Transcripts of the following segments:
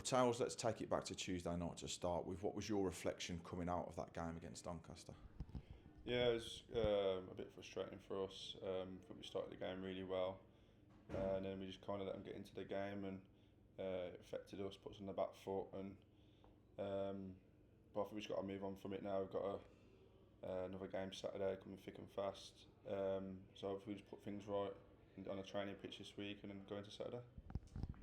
Well, Tails, let's take it back to Tuesday night to start with. What was your reflection coming out of that game against Doncaster? Yeah, it was a bit frustrating for us. I think we started the game really well, and then we just kind of let them get into the game, and it affected us, put us on the back foot, and but I think we've just got to move on from it now. We've got another game Saturday coming thick and fast, so hopefully we just put things right on a training pitch this week, and then go into Saturday.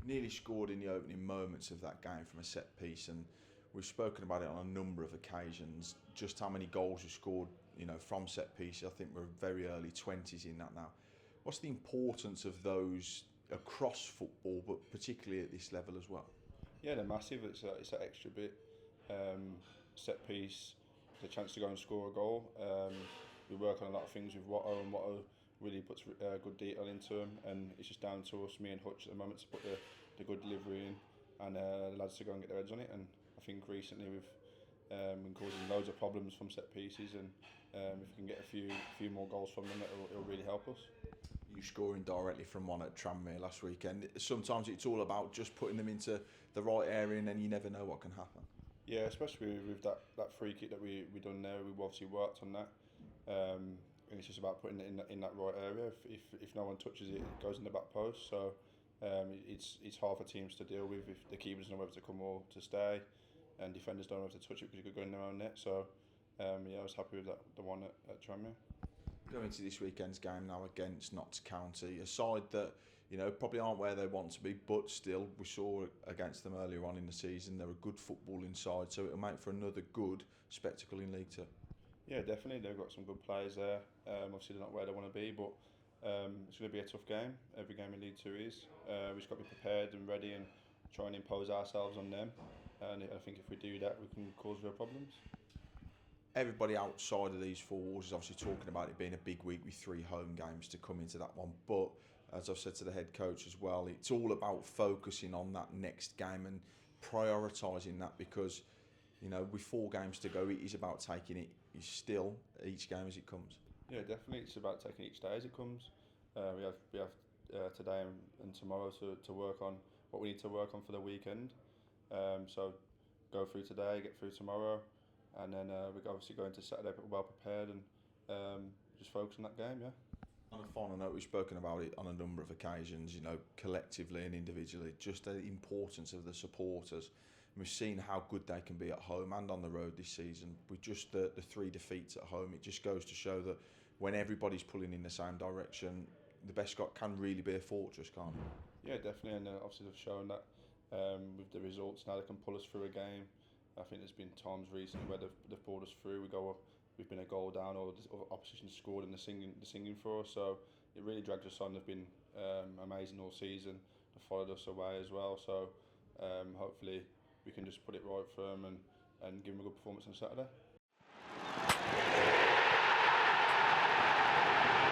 Nearly scored in the opening moments of that game from a set piece, and we've spoken about it on a number of occasions. Just how many goals you scored, from set pieces. I think we're very early 20s in that now. What's the importance of those across football, but particularly at this level as well? Yeah, they're massive. It's that extra bit. Set piece, the chance to go and score a goal. We work on a lot of things with Watto, and Watto really puts good detail into them, and it's just down to us, me and Hutch at the moment, to put the good delivery in, and the lads to go and get their heads on it. And I think recently we've been causing loads of problems from set pieces, and if we can get a few more goals from them, it'll really help us. You scoring directly from one at Tranmere last weekend. Sometimes it's all about just putting them into the right area, and then you never know what can happen. Yeah, especially with that free kick that we done there. We've obviously worked on that, and it's just about putting it in that right area. If no one touches it, it goes in the back post. So it's hard for teams to deal with if the keeper doesn't know whether to come or to stay, and defenders don't know whether to touch it because it could go in their own net. So I was happy with the one at Tranmere. Going into this weekend's game now against Notts County, a side that probably aren't where they want to be, but still we saw against them earlier on in the season they're a good footballing side, so it'll make for another good spectacle in League Two. Yeah, definitely. They've got some good players there. Obviously they're not where they want to be, but it's going to be a tough game. Every game in League Two is. We've just got to be prepared and ready and try and impose ourselves on them. And I think if we do that, we can cause real problems. Everybody outside of these four walls is obviously talking about it being a big week with 3 home games to come into that one, but as I've said to the head coach as well, it's all about focusing on that next game and prioritising that, because with 4 games to go, it is about taking it still each game as it comes. Yeah, definitely. It's about taking each day as it comes. We have today and tomorrow to work on what we need to work on for the weekend. So go through today, get through tomorrow, and then we're obviously going to Saturday well prepared, and just focus on that game. Yeah. On a final note, we've spoken about it on a number of occasions, collectively and individually, just the importance of the supporters. And we've seen how good they can be at home and on the road this season. With just the 3 defeats at home, it just goes to show that when everybody's pulling in the same direction, the best got can really be a fortress, can't it? Yeah, definitely, and obviously they've shown that with the results now they can pull us through a game. I think there's been times recently where they've pulled us through. We've been a goal down, or the opposition scored, and they're singing for us. So it really drags us on. They've been amazing all season. They've followed us away as well. So hopefully we can just put it right for them and give them a good performance on Saturday.